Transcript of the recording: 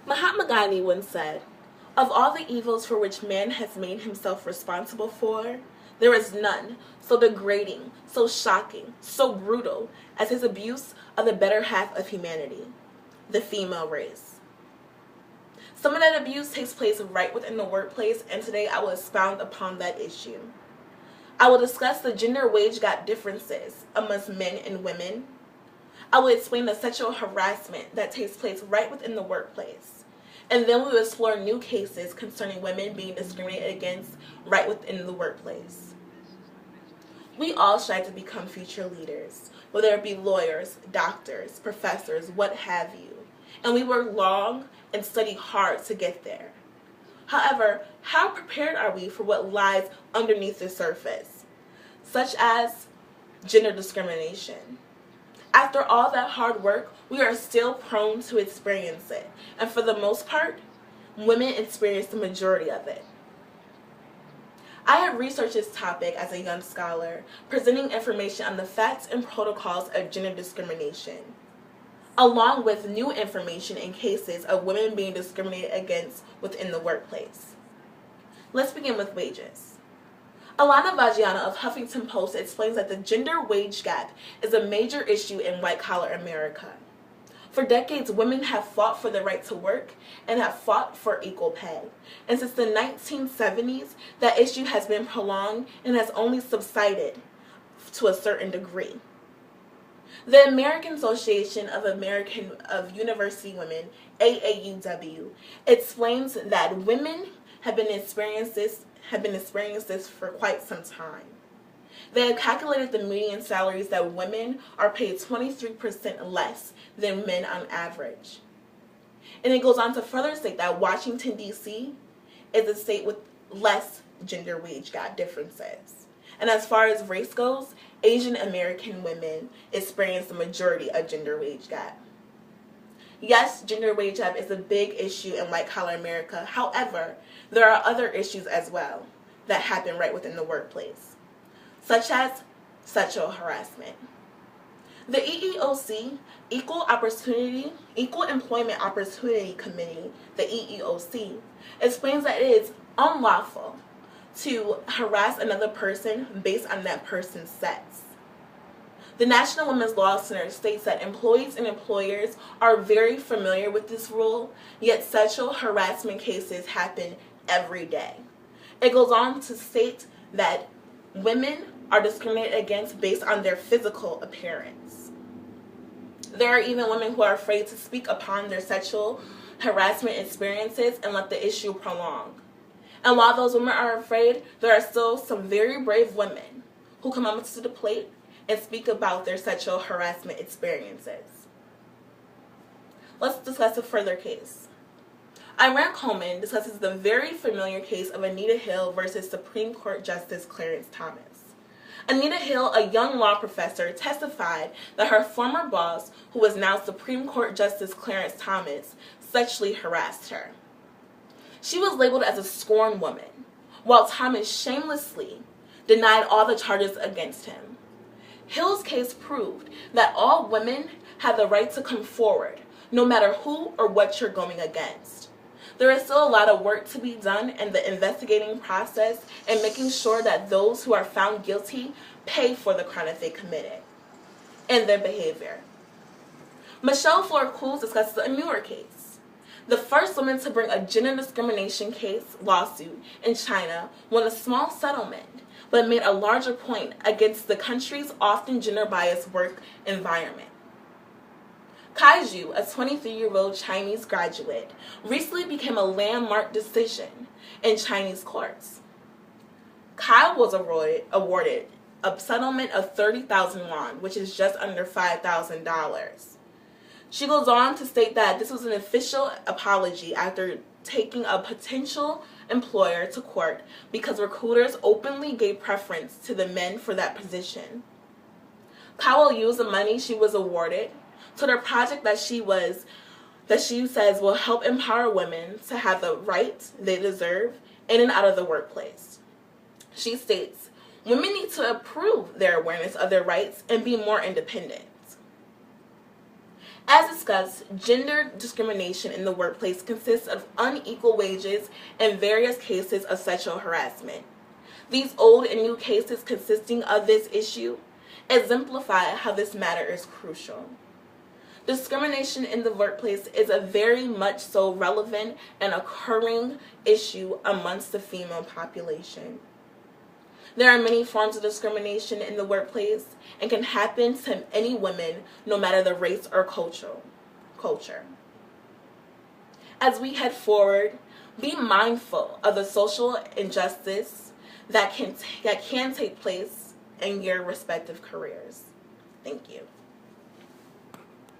Mahatma Gandhi once said, "Of all the evils for which man has made himself responsible for, there is none so degrading, so shocking, so brutal as his abuse of the better half of humanity, the female race." Some of that abuse takes place right within the workplace, and today I will expound upon that issue. I will discuss the gender wage gap differences amongst men and women. I will explain the sexual harassment that takes place right within the workplace. And then we will explore new cases concerning women being discriminated against right within the workplace. We all strive to become future leaders, whether it be lawyers, doctors, professors, what have you. And we work long and study hard to get there. However, how prepared are we for what lies underneath the surface, such as gender discrimination? After all that hard work, we are still prone to experience it, and for the most part, women experience the majority of it. I have researched this topic as a young scholar, presenting information on the facts and protocols of gender discrimination, along with new information in cases of women being discriminated against within the workplace. Let's begin with wages. Alana Vagiana of Huffington Post explains that the gender wage gap is a major issue in white-collar America. For decades, women have fought for the right to work and have fought for equal pay. And since the 1970s, that issue has been prolonged and has only subsided to a certain degree. The American Association of University Women, AAUW, explains that women have been experiencing this for quite some time. They have calculated the median salaries that women are paid 23% less than men on average. And it goes on to further state that Washington, D.C. is a state with less gender wage gap differences. And as far as race goes, Asian American women experience the majority of gender wage gap. Yes, gender wage gap is a big issue in white-collar America. However, there are other issues as well that happen right within the workplace, such as sexual harassment. The EEOC, Equal Employment Opportunity Committee, the EEOC, explains that it is unlawful to harass another person based on that person's sex. The National Women's Law Center states that employees and employers are very familiar with this rule, yet sexual harassment cases happen every day. It goes on to state that women are discriminated against based on their physical appearance. There are even women who are afraid to speak upon their sexual harassment experiences and let the issue prolong. And while those women are afraid, there are still some very brave women who come up to the plate and speak about their sexual harassment experiences. Let's discuss a further case. Iran Coleman discusses the very familiar case of Anita Hill versus Supreme Court Justice Clarence Thomas. Anita Hill, a young law professor, testified that her former boss, who was now Supreme Court Justice Clarence Thomas, sexually harassed her. She was labeled as a scorned woman, while Thomas shamelessly denied all the charges against him. Hill's case proved that all women have the right to come forward, no matter who or what you're going against. There is still a lot of work to be done in the investigating process and making sure that those who are found guilty pay for the crime that they committed and their behavior. Michelle Fleur-Cruz discusses a newer case. The first woman to bring a gender discrimination lawsuit in China won a small settlement, but made a larger point against the country's often gender-biased work environment. Kai Zhu, a 23-year-old Chinese graduate, recently became a landmark decision in Chinese courts. Kai was awarded a settlement of 30,000 won, which is just under $5,000. She goes on to state that this was an official apology after taking a potential employer to court because recruiters openly gave preference to the men for that position. Kai will use the money she was awarded to the project that she says will help empower women to have the rights they deserve in and out of the workplace. She states, women need to improve their awareness of their rights and be more independent. As discussed, gender discrimination in the workplace consists of unequal wages and various cases of sexual harassment. These old and new cases consisting of this issue exemplify how this matter is crucial. Discrimination in the workplace is a very much so relevant and occurring issue amongst the female population. There are many forms of discrimination in the workplace and can happen to any woman, no matter the race or culture. As we head forward, be mindful of the social injustice that can take place in your respective careers. Thank you.